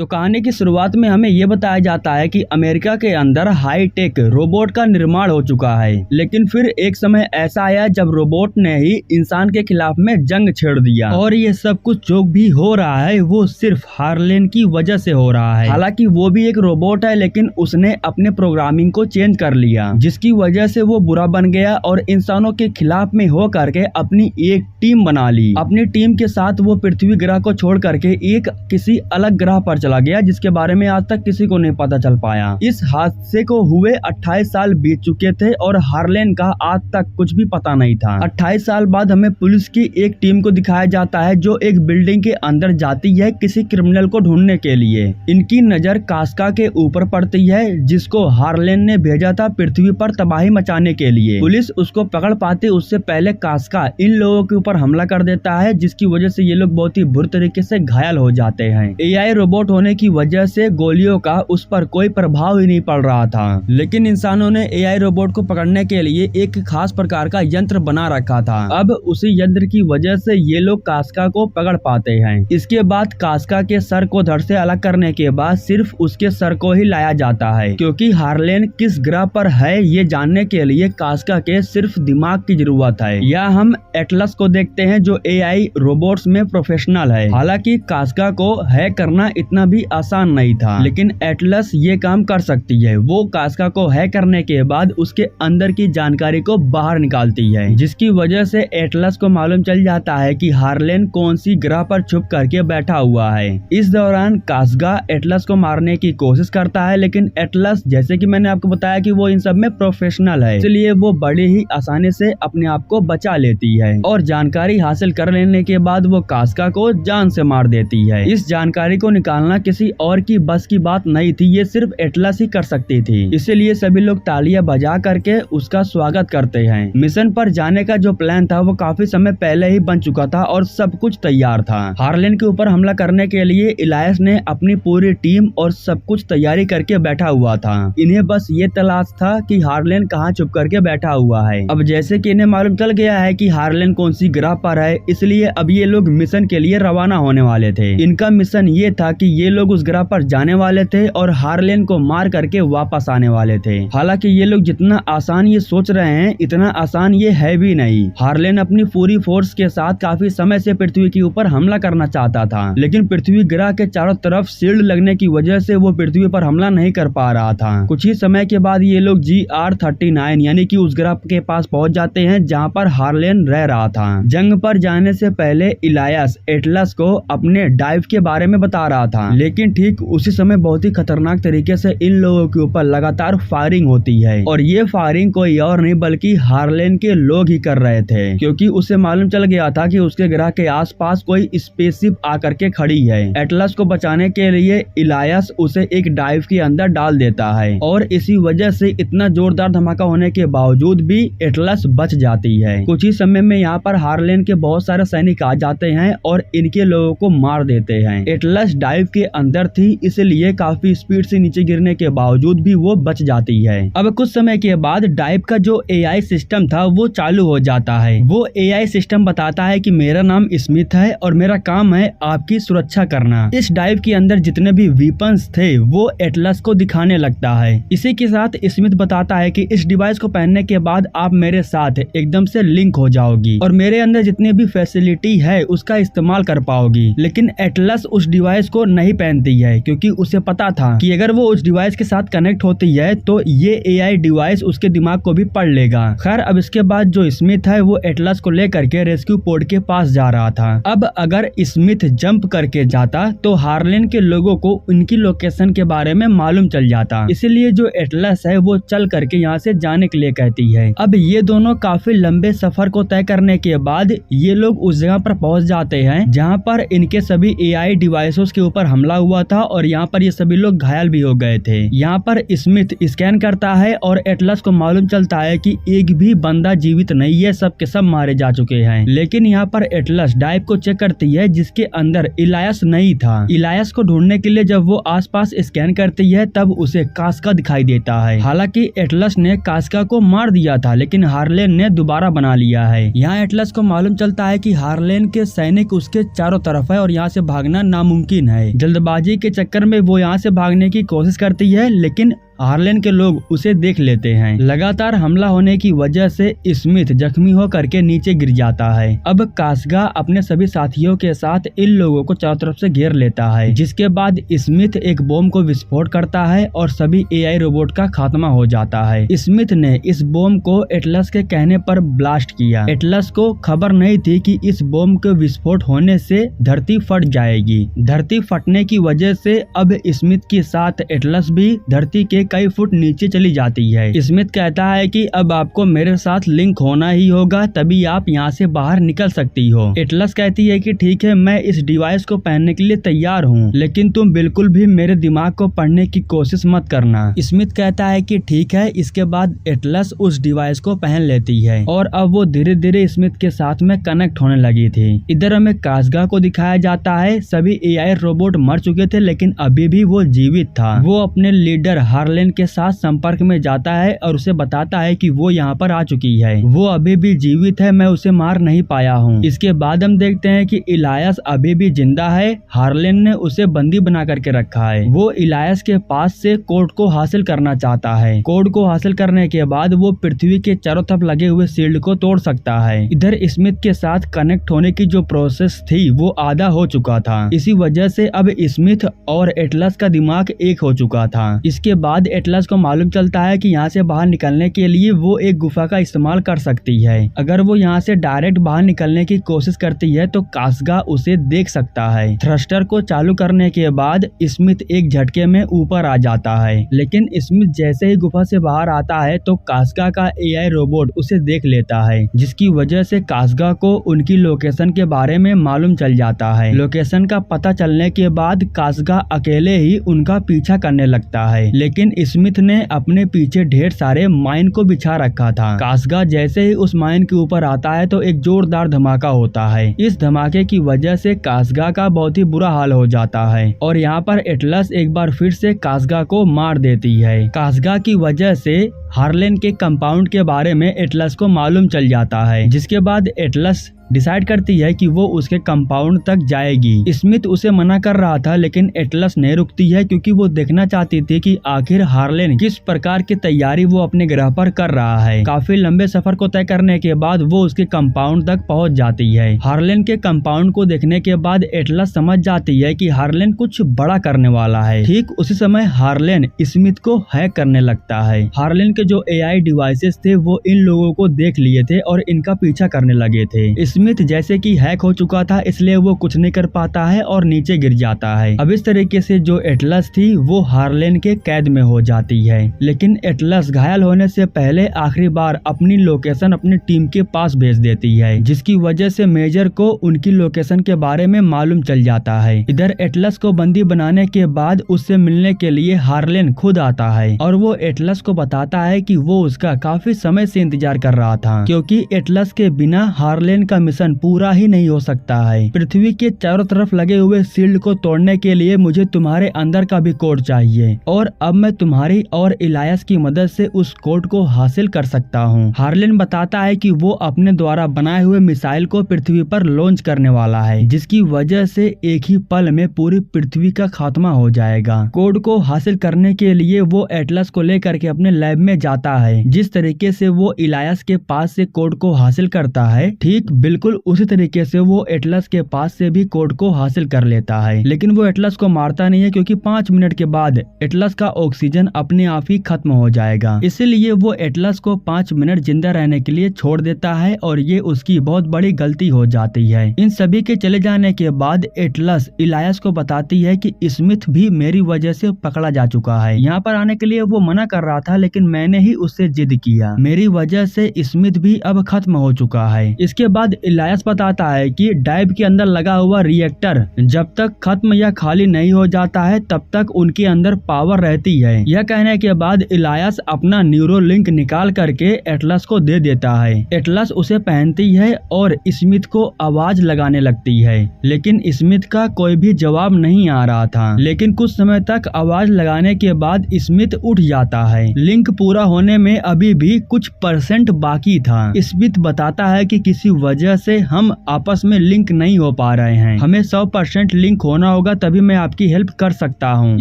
तो कहानी की शुरुआत में हमें ये बताया जाता है कि अमेरिका के अंदर हाई टेक रोबोट का निर्माण हो चुका है, लेकिन फिर एक समय ऐसा आया जब रोबोट ने ही इंसान के खिलाफ में जंग छेड़ दिया और ये सब कुछ जो भी हो रहा है वो सिर्फ हार्लेन की वजह से हो रहा है। हालांकि वो भी एक रोबोट है, लेकिन उसने अपने प्रोग्रामिंग को चेंज कर लिया, जिसकी वजह से वो बुरा बन गया और इंसानों के खिलाफ में हो करके अपनी एक टीम बना ली। अपनी टीम के साथ वो पृथ्वी ग्रह को छोड़ करके एक किसी अलग ग्रह पर चला गया, जिसके बारे में आज तक किसी को नहीं पता चल पाया। इस हादसे को हुए 28 साल बीत चुके थे और हार्लेन का आज तक कुछ भी पता नहीं था। 28 साल बाद हमें पुलिस की एक टीम को दिखाया जाता है जो एक बिल्डिंग के अंदर जाती है किसी क्रिमिनल को ढूंढने के लिए। इनकी नजर कास्का के ऊपर पड़ती है, जिसको हार्लेन ने भेजा था पृथ्वी पर तबाही मचाने के लिए। पुलिस उसको पकड़ पाती उससे पहले कास्का इन लोगों के ऊपर हमला कर देता है, जिसकी वजह से ये लोग बहुत ही बुरी तरीके से घायल हो जाते हैं। एआई रोबोट होने की वजह से गोलियों का उस पर कोई प्रभाव ही नहीं पड़ रहा था, लेकिन इंसानों ने एआई रोबोट को पकड़ने के लिए एक खास प्रकार का यंत्र बना रखा था। अब उसी यंत्र की वजह से ये लोग कास्का को पकड़ पाते हैं। इसके बाद कास्का के सर को धड़ से अलग करने के बाद सिर्फ उसके सर को ही लाया जाता है, क्योंकि हार्लेन किस ग्रह पर है ये जानने के लिए कास्का के सिर्फ दिमाग की जरूरत है। या हम एटलस को देखते हैं जो एआई रोबोट्स में प्रोफेशनल है। हालांकि कास्का को हैक करना इतना भी आसान नहीं था, लेकिन एटलस ये काम कर सकती है। वो कास्का को हैक करने के बाद उसके अंदर की जानकारी को बाहर निकालती है, जिसकी वजह से एटलस को मालूम चल जाता है कि हार्लेन कौन सी ग्रह पर छुप करके बैठा हुआ है। इस दौरान कास्का एटलस को मारने की कोशिश करता है, लेकिन एटलस जैसे कि मैंने आपको बताया कि वो इन सब में प्रोफेशनल है, इसलिए वो बड़ी ही आसानी से अपने आप को बचा लेती है और जानकारी हासिल कर लेने के बाद वो कास्का को जान से मार देती है। इस जानकारी को निकालना किसी और की बस की बात नहीं थी, ये सिर्फ एटलस ही कर सकती थी, इसीलिए सभी लोग तालियां बजा करके उसका स्वागत करते हैं। मिशन पर जाने का जो प्लान था वो काफी समय पहले ही बन चुका था और सब कुछ तैयार था। हार्लेन के ऊपर हमला करने के लिए इलायस ने अपनी पूरी टीम और सब कुछ तैयारी करके बैठा हुआ था। इन्हें बस ये तलाश था कि हार्लेन कहाँ छुप करके बैठा हुआ है। अब जैसे कि इन्हें मालूम चल गया है कि हार्लेन कौन सी ग्रह पर है, इसलिए अब ये लोग मिशन के लिए रवाना होने वाले थे। इनका मिशन ये था कि ये लोग उस ग्रह पर जाने वाले थे और हार्लेन को मार करके वापस आने वाले थे। हालांकि ये लोग जितना आसान ये सोच रहे हैं इतना आसान ये है भी नहीं। हार्लेन अपनी पूरी फोर्स के साथ काफी समय से पृथ्वी के ऊपर हमला करना चाहता था, लेकिन पृथ्वी ग्रह के चारों तरफ शील्ड लगने की वजह से वो पृथ्वी पर हमला नहीं कर पा रहा था। कुछ ही समय के बाद ये लोग GR39 यानी कि उस ग्रह के पास पहुंच जाते हैं जहाँ पर हार्लेन रह रहा था। जंग पर जाने से पहले इलायस एटलस को अपने डाइव के बारे में बता रहा था, लेकिन ठीक उसी समय बहुत ही खतरनाक तरीके से इन लोगों के ऊपर लगातार फायरिंग होती है और ये फायरिंग कोई और नहीं बल्कि हार्लेन के लोग ही कर रहे थे, क्योंकि उसे मालूम चल गया था कि उसके ग्रह के आसपास कोई स्पेसशिप आकर के खड़ी है। एटलस को बचाने के लिए इलायस उसे एक डाइव के अंदर डाल देता है और इसी वजह से इतना जोरदार धमाका होने के बावजूद भी एटलस बच जाती है। कुछ ही समय में यहाँ पर हार्लेन के बहुत सारे सैनिक आ जाते हैं और इनके लोगों को मार देते हैं। एटलस डाइव के अंदर थी, इसलिए काफी स्पीड से नीचे गिरने के बावजूद भी वो बच जाती है। अब कुछ समय के बाद डाइव का जो एआई सिस्टम था वो चालू हो जाता है। वो एआई सिस्टम बताता है कि मेरा नाम स्मिथ है और मेरा काम है आपकी सुरक्षा करना। इस डाइव के अंदर जितने भी वीपन्स थे वो एटलस को दिखाने लगता है। इसी के साथ स्मिथ बताता है कि इस डिवाइस को पहनने के बाद आप मेरे साथ एकदम से लिंक हो जाओगी और मेरे अंदर जितनी भी फैसिलिटी है उसका इस्तेमाल कर पाओगी। लेकिन एटलस उस डिवाइस को नहीं पहनती है, क्योंकि उसे पता था कि अगर वो उस डिवाइस के साथ कनेक्ट होती है तो ये एआई डिवाइस उसके दिमाग को भी पढ़ लेगा। खैर अब इसके बाद जो स्मिथ है वो एटलस को लेकर के रेस्क्यू पोर्ट के पास जा रहा था। अब अगर स्मिथ जंप करके जाता तो हार्लेन के लोगों को उनकी लोकेशन के बारे में मालूम चल जाता, इसलिए जो एटलस है वो चल करके यहाँ से जाने के लिए कहती है। अब ये दोनों काफी लंबे सफर को तय करने के बाद ये लोग उस जगह पर पहुंच जाते हैं जहाँ पर इनके सभी एआई डिवाइसेस के ऊपर हमला हुआ था और यहाँ पर ये सभी लोग घायल भी हो गए थे। यहाँ पर स्मिथ स्कैन करता है और एटलस को मालूम चलता है कि एक भी बंदा जीवित नहीं है, सब के सब मारे जा चुके हैं। लेकिन यहाँ पर एटलस डाइव को चेक करती है जिसके अंदर इलायस नहीं था। इलायस को ढूंढने के लिए जब वो आसपास स्कैन करती है तब उसे कास्का दिखाई देता है। हालांकि एटलस ने कास्का को मार दिया था, लेकिन हार्लेन ने दोबारा बना लिया है। यहाँ एटलस को मालूम चलता है कि हार्लेन के सैनिक उसके चारों तरफ है और यहाँ से भागना नामुमकिन है। जल्दबाजी के चक्कर में वो यहाँ से भागने की कोशिश करती है, लेकिन हार्लेन के लोग उसे देख लेते हैं। लगातार हमला होने की वजह से स्मिथ जख्मी होकर के नीचे गिर जाता है। अब कास्गा अपने सभी साथियों के साथ इन लोगों को चारों तरफ से घेर लेता है, जिसके बाद स्मिथ एक बॉम्ब को विस्फोट करता है और सभी एआई रोबोट का खात्मा हो जाता है। स्मिथ ने इस बॉम्ब को एटलस के कहने पर ब्लास्ट किया। एटलस को खबर नहीं थी कि इस बॉम्ब के विस्फोट होने से धरती फट जाएगी। धरती फटने की वजह से अब स्मिथ के साथ एटलस भी धरती के कई फुट नीचे चली जाती है। स्मिथ कहता है कि अब आपको मेरे साथ लिंक होना ही होगा, तभी आप यहाँ से बाहर निकल सकती हो। एटलस कहती है कि ठीक है, मैं इस डिवाइस को पहनने के लिए तैयार हूँ, लेकिन तुम बिल्कुल भी मेरे दिमाग को पढ़ने की कोशिश मत करना। स्मिथ कहता है कि ठीक है। इसके बाद एटलस उस डिवाइस को पहन लेती है और अब वो धीरे धीरे स्मिथ के साथ में कनेक्ट होने लगी थी। इधर हमें कास्गा को दिखाया जाता है। सभी एआई रोबोट मर चुके थे, लेकिन अभी भी वो जीवित था। वो अपने लीडर हार्लेन के साथ संपर्क में जाता है और उसे बताता है कि वो यहाँ पर आ चुकी है, वो अभी भी जीवित है, मैं उसे मार नहीं पाया हूँ। इसके बाद हम देखते हैं कि इलायस अभी भी जिंदा है। हार्लेन ने उसे बंदी बना करके रखा है। वो इलायस के पास से कोड को हासिल करना चाहता है। कोड को हासिल करने के बाद वो पृथ्वी के चारों तरफ लगे हुए शील्ड को तोड़ सकता है। इधर स्मिथ के साथ कनेक्ट होने की जो प्रोसेस थी वो आधा हो चुका था। इसी वजह से अब स्मिथ और एटलस का दिमाग एक हो चुका था। इसके बाद एटलस को मालूम चलता है कि यहाँ से बाहर निकलने के लिए वो एक गुफा का इस्तेमाल कर सकती है। अगर वो यहाँ से डायरेक्ट बाहर निकलने की कोशिश करती है तो कास्गा उसे देख सकता है। थ्रस्टर को चालू करने के बाद स्मिथ एक झटके में ऊपर आ जाता है, लेकिन स्मिथ जैसे ही गुफा से बाहर आता है तो कास्गा का एआई रोबोट उसे देख लेता है, जिसकी वजह से कास्गा को उनकी लोकेशन के बारे में मालूम चल जाता है। लोकेशन का पता चलने के बाद कास्गा अकेले ही उनका पीछा करने लगता है, लेकिन स्मिथ ने अपने पीछे ढेर सारे माइन को बिछा रखा था। कास्गा जैसे ही उस माइन के ऊपर आता है तो एक जोरदार धमाका होता है। इस धमाके की वजह से कास्गा का बहुत ही बुरा हाल हो जाता है और यहाँ पर एटलस एक बार फिर से कास्गा को मार देती है। कास्गा की वजह से हार्लेन के कंपाउंड के बारे में एटलस को मालूम चल जाता है, जिसके बाद एटलस डिसाइड करती है कि वो उसके कंपाउंड तक जाएगी। स्मिथ उसे मना कर रहा था, लेकिन एटलस नहीं रुकती है क्योंकि वो देखना चाहती थी कि आखिर हार्लेन किस प्रकार की तैयारी वो अपने ग्रह पर कर रहा है। काफी लंबे सफर को तय करने के बाद वो उसके कंपाउंड तक पहुंच जाती है। हार्लेन के कंपाउंड को देखने के बाद एटलस समझ जाती है कि हार्लेन कुछ बड़ा करने वाला है। ठीक उसी समय हार्लेन स्मिथ को हैक करने लगता है। हार्लेन के जो एआई डिवाइसेस थे वो इन लोगों को देख लिए थे और इनका पीछा करने लगे थे। स्मिथ जैसे कि हैक हो चुका था, इसलिए वो कुछ नहीं कर पाता है और नीचे गिर जाता है। अब इस तरीके से जो एटलस थी वो हार्लेन के कैद में हो जाती है, लेकिन एटलस घायल होने से पहले आखिरी बार अपनी लोकेशन अपनी टीम के पास भेज देती है, जिसकी वजह से मेजर को उनकी लोकेशन के बारे में मालूम चल जाता है। इधर एटलस को बंदी बनाने के बाद उससे मिलने के लिए हार्लेन खुद आता है और वो एटलस को बताता है कि वो उसका काफी समय से इंतजार कर रहा था, क्योंकि एटलस के बिना हार्लेन का मिशन पूरा ही नहीं हो सकता है। पृथ्वी के चारों तरफ लगे हुए शील्ड को तोड़ने के लिए मुझे तुम्हारे अंदर का भी कोड चाहिए और अब मैं तुम्हारी और इलायस की मदद से उस कोड को हासिल कर सकता हूँ। हार्लेन बताता है कि वो अपने द्वारा बनाए हुए मिसाइल को पृथ्वी पर लॉन्च करने वाला है, जिसकी वजह से एक ही पल में पूरी पृथ्वी का खात्मा हो जाएगा। कोड को हासिल करने के लिए वो एटलस को लेकर के अपने लैब में जाता है। जिस तरीके से वो इलायस के पास से कोड को हासिल करता है, ठीक बिल्कुल उसी तरीके से वो एटलस के पास से भी कोड को हासिल कर लेता है, लेकिन वो एटलस को मारता नहीं है क्योंकि 5 मिनट के बाद एटलस का ऑक्सीजन अपने आप ही खत्म हो जाएगा। इसीलिए वो एटलस को 5 मिनट जिंदा रहने के लिए छोड़ देता है और ये उसकी बहुत बड़ी गलती हो जाती है। इन सभी के चले जाने के बाद एटलस इलायस को बताती है कि स्मिथ भी मेरी वजह से पकड़ा जा चुका है। यहाँ पर आने के लिए वो मना कर रहा था, लेकिन मैंने ही उससे जिद किया। मेरी वजह से स्मिथ भी अब खत्म हो चुका है। इसके बाद इलायस बताता है कि डाइव के अंदर लगा हुआ रिएक्टर जब तक खत्म या खाली नहीं हो जाता है तब तक उनके अंदर पावर रहती है। यह कहने के बाद इलायस अपना न्यूरो लिंक निकाल करके एटलस को दे देता है। एटलस उसे पहनती है और स्मिथ को आवाज लगाने लगती है, लेकिन स्मिथ का कोई भी जवाब नहीं आ रहा था। लेकिन कुछ समय तक आवाज लगाने के बाद स्मिथ उठ जाता है। लिंक पूरा होने में अभी भी कुछ % बाकी था। स्मिथ बताता है कि किसी वजह वजह से हम आपस में लिंक नहीं हो पा रहे हैं। हमें 100% लिंक होना होगा, तभी मैं आपकी हेल्प कर सकता हूँ।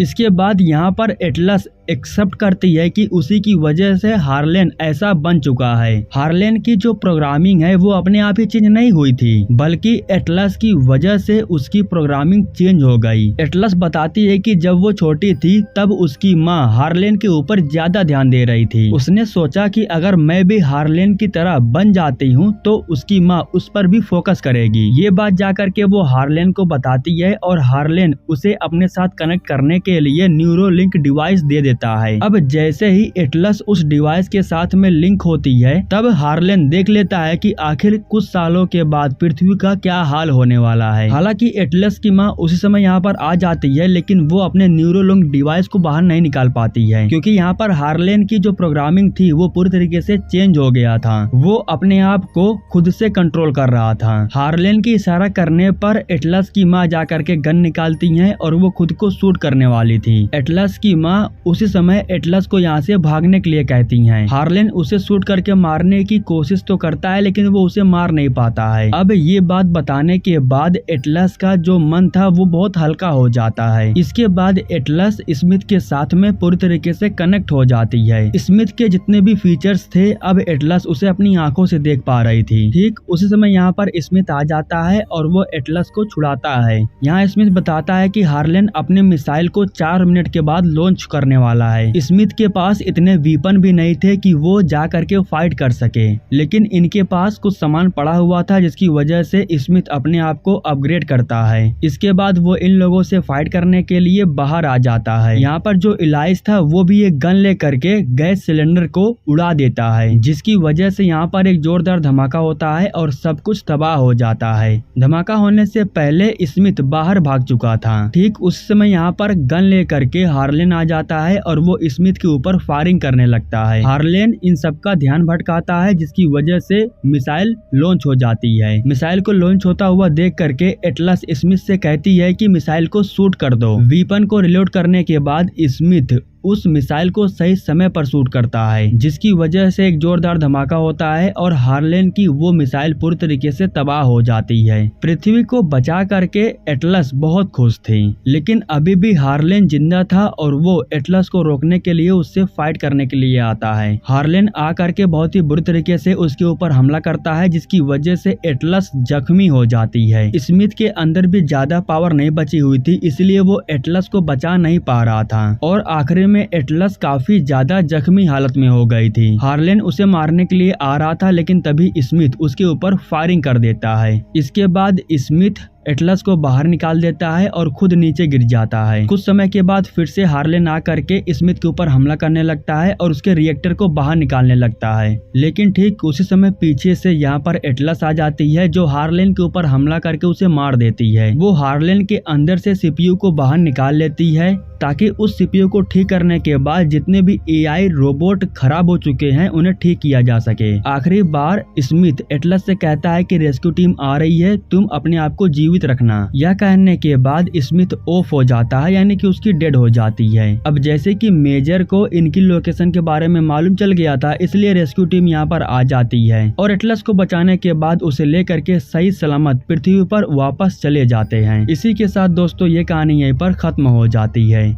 इसके बाद यहाँ पर एटलस एक्सेप्ट करती है कि उसी की वजह से हार्लेन ऐसा बन चुका है। हार्लेन की जो प्रोग्रामिंग है वो अपने आप ही चेंज नहीं हुई थी, बल्कि एटलस की वजह से उसकी प्रोग्रामिंग चेंज हो गई। एटलस बताती है कि जब वो छोटी थी तब उसकी माँ हार्लेन के ऊपर ज्यादा ध्यान दे रही थी। उसने सोचा कि अगर मैं भी हार्लेन की तरह बन जाती हूँ तो उसकी माँ उस पर भी फोकस करेगी। ये बात जाकर के वो हार्लेन को बताती है और हार्लेन उसे अपने साथ कनेक्ट करने के लिए न्यूरोलिंक डिवाइस दे देता है। अब जैसे ही एटलस उस डिवाइस के साथ में लिंक होती है तब हार्लेन देख लेता है कि आखिर कुछ सालों के बाद पृथ्वी का क्या हाल होने वाला है। हालांकि एटलस की माँ उसी समय यहाँ पर आ जाती है, लेकिन वो अपने न्यूरोलिंक डिवाइस को बाहर नहीं निकाल पाती है, क्योंकि यहाँ पर हार्लेन की जो प्रोग्रामिंग थी वो पूरी तरीके से चेंज हो गया था। वो अपने आप को खुद से कंट्रोल कर रहा था। हार्लेन की इशारा करने पर एटलस की माँ जाकर के गन निकालती है और वो खुद को शूट करने वाली थी। एटलस की माँ उसी समय एटलस को यहाँ से भागने के लिए कहती हैं। हार्लेन उसे शूट करके मारने की कोशिश तो करता है, लेकिन वो उसे मार नहीं पाता है। अब ये बात बताने के बाद एटलस का जो मन था वो बहुत हल्का हो जाता है। इसके बाद एटलस स्मिथ के साथ में पूरी तरीके से कनेक्ट हो जाती है। स्मिथ के जितने भी फीचर्स थे अब एटलस उसे अपनी आंखों से देख पा रही थी। ठीक उसी समय यहाँ पर स्मिथ आ जाता है और वो एटलस को छुड़ाता है। यहाँ स्मिथ बताता है कि हार्लेन अपने मिसाइल को 4 मिनट के बाद लॉन्च करने वाला है। स्मिथ के पास इतने वीपन भी नहीं थे कि वो जा करके फाइट कर सके, लेकिन इनके पास कुछ सामान पड़ा हुआ था जिसकी वजह से स्मिथ अपने आप को अपग्रेड करता है। इसके बाद वो इन लोगों से फाइट करने के लिए बाहर आ जाता है। यहाँ पर जो इलाइस था वो भी एक गन ले करके गैस सिलेंडर को उड़ा देता है, जिसकी वजह से यहाँ पर एक जोरदार धमाका होता है और सब कुछ तबाह हो जाता है। धमाका होने से पहले स्मिथ बाहर भाग चुका था। ठीक उस समय यहाँ पर गन ले करके हार्लेन आ जाता है और वो स्मिथ के ऊपर फायरिंग करने लगता है। हार्लेन इन सबका ध्यान भटकाता है, जिसकी वजह से मिसाइल लॉन्च हो जाती है। मिसाइल को लॉन्च होता हुआ देख करके एटलस स्मिथ से कहती है कि मिसाइल को शूट कर दो। वीपन को रिलोड करने के बाद स्मिथ उस मिसाइल को सही समय पर शूट करता है, जिसकी वजह से एक जोरदार धमाका होता है और हार्लेन की वो मिसाइल पूरी तरीके से तबाह हो जाती है। पृथ्वी को बचा करके एटलस बहुत खुश थी, लेकिन अभी भी हार्लेन जिंदा था और वो एटलस को रोकने के लिए उससे फाइट करने के लिए आता है। हार्लेन आ करके बहुत ही बुरी तरीके से उसके ऊपर हमला करता है, जिसकी वजह से एटलस जख्मी हो जाती है। स्मिथ के अंदर भी ज्यादा पावर नहीं बची हुई थी, इसलिए वो एटलस को बचा नहीं पा रहा था और आखिर में एटलस काफी ज्यादा जख्मी हालत में हो गई थी। हार्लेन उसे मारने के लिए आ रहा था, लेकिन तभी स्मिथ उसके ऊपर फायरिंग कर देता है। इसके बाद स्मिथ एटलस को बाहर निकाल देता है और खुद नीचे गिर जाता है। कुछ समय के बाद फिर से हार्लेन आ करके स्मिथ के ऊपर हमला करने लगता है और उसके रिएक्टर को बाहर निकालने लगता है, लेकिन ठीक उसी समय पीछे से यहाँ पर एटलस आ जाती है, जो हार्लेन के ऊपर हमला करके उसे मार देती है। वो हार्लेन के अंदर से सीपीयू को बाहर निकाल लेती है, ताकि उस सीपीयू को ठीक करने के बाद जितने भी एआई रोबोट खराब हो चुके हैं उन्हें ठीक किया जा सके। आखिरी बार स्मिथ एटलस से कहता है कि रेस्क्यू टीम आ रही है, तुम अपने आप को जीवित रखना। यह कहने के बाद स्मिथ ऑफ हो जाता है, यानी कि उसकी डेड हो जाती है। अब जैसे कि मेजर को इनकी लोकेशन के बारे में मालूम चल गया था, इसलिए रेस्क्यू टीम यहाँ पर आ जाती है और एटलस को बचाने के बाद उसे लेकर के सही सलामत पृथ्वी पर वापस चले जाते हैं। इसी के साथ दोस्तों ये कहानी यहीं पर खत्म हो जाती है।